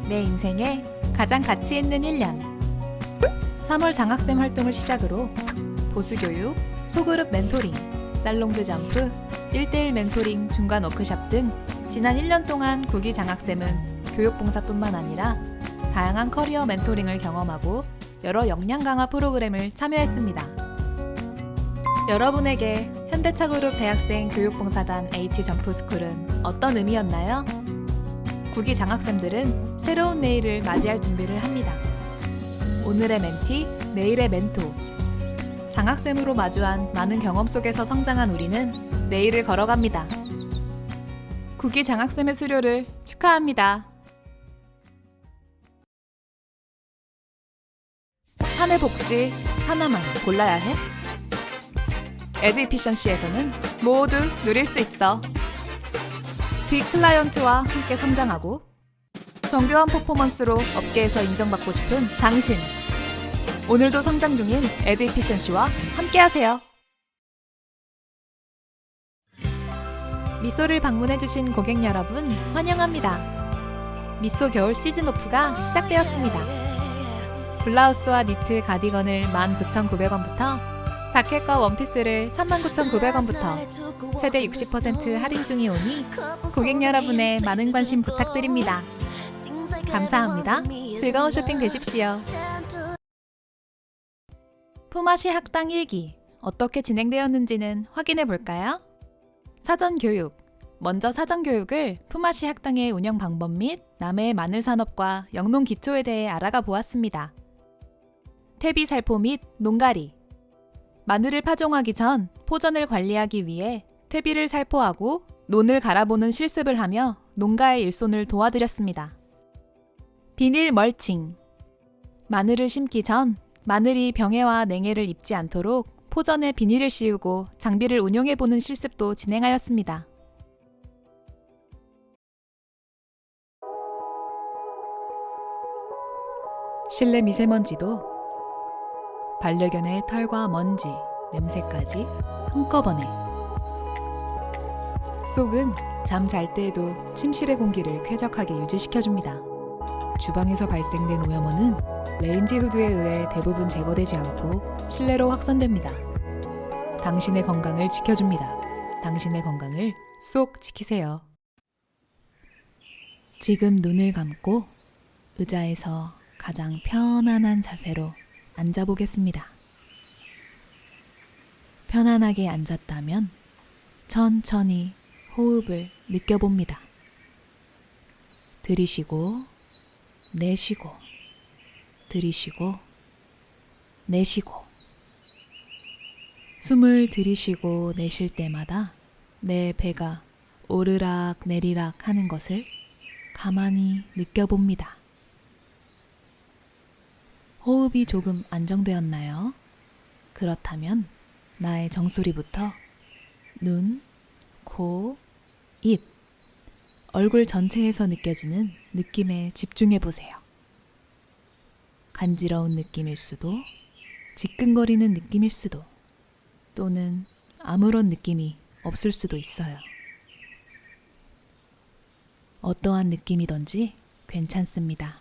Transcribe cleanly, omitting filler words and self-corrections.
내 인생에 가장 가치 있는 1년. 3월 장학생 활동을 시작으로 보수교육, 소그룹 멘토링, 살롱드 점프, 1대1 멘토링 중간 워크샵 등 지난 1년 동안 구기 장학생은 교육봉사뿐만 아니라 다양한 커리어 멘토링을 경험하고 여러 역량 강화 프로그램을 참여했습니다. 여러분에게 현대차그룹 대학생 교육봉사단 H점프스쿨은 어떤 의미였나요? 구기 장학생들은 새로운 내일을 맞이할 준비를 합니다. 오늘의 멘티, 내일의 멘토. 장학생으로 마주한 많은 경험 속에서 성장한 우리는 내일을 걸어갑니다. 구기 장학생의 수료를 축하합니다. 사내 복지 하나만 골라야 해? 에듀피션시에서는 모두 누릴 수 있어. 빅 클라이언트와 함께 성장하고 정교한 퍼포먼스로 업계에서 인정받고 싶은 당신. 오늘도 성장 중인 에듀피션시와 함께하세요. 미소를 방문해주신 고객 여러분 환영합니다. 미소 겨울 시즌 오프가 시작되었습니다. 블라우스와 니트 가디건을 19,900원부터, 자켓과 원피스를 39,900원부터 최대 60% 할인 중이 오니 고객 여러분의 많은 관심 부탁드립니다. 감사합니다. 즐거운 쇼핑 되십시오. 푸마시 학당 1기 어떻게 진행되었는지는 확인해 볼까요? 사전 교육. 먼저 사전 교육을 푸마시 학당의 운영 방법 및 남해의 마늘 산업과 영농 기초에 대해 알아가 보았습니다. 퇴비 살포 및 농가리. 마늘을 파종하기 전 포전을 관리하기 위해 퇴비를 살포하고 논을 갈아보는 실습을 하며 농가의 일손을 도와드렸습니다. 비닐 멀칭. 마늘을 심기 전 마늘이 병해와 냉해를 입지 않도록 포전에 비닐을 씌우고 장비를 운용해보는 실습도 진행하였습니다. 실내 미세먼지도 반려견의 털과 먼지, 냄새까지 한꺼번에. 쏙은 잠 잘 때에도 침실의 공기를 쾌적하게 유지시켜줍니다. 주방에서 발생된 오염원은 레인지 후드에 의해 대부분 제거되지 않고 실내로 확산됩니다. 당신의 건강을 지켜줍니다. 당신의 건강을 쏙 지키세요. 지금 눈을 감고 의자에서 가장 편안한 자세로 앉아보겠습니다. 편안하게 앉았다면 천천히 호흡을 느껴봅니다. 들이쉬고 내쉬고 들이쉬고 내쉬고. 숨을 들이쉬고 내쉴 때마다 내 배가 오르락 내리락 하는 것을 가만히 느껴봅니다. 호흡이 조금 안정되었나요? 그렇다면 나의 정수리부터 눈, 코, 입, 얼굴 전체에서 느껴지는 느낌에 집중해 보세요. 간지러운 느낌일 수도, 지끈거리는 느낌일 수도, 또는 아무런 느낌이 없을 수도 있어요. 어떠한 느낌이든지 괜찮습니다.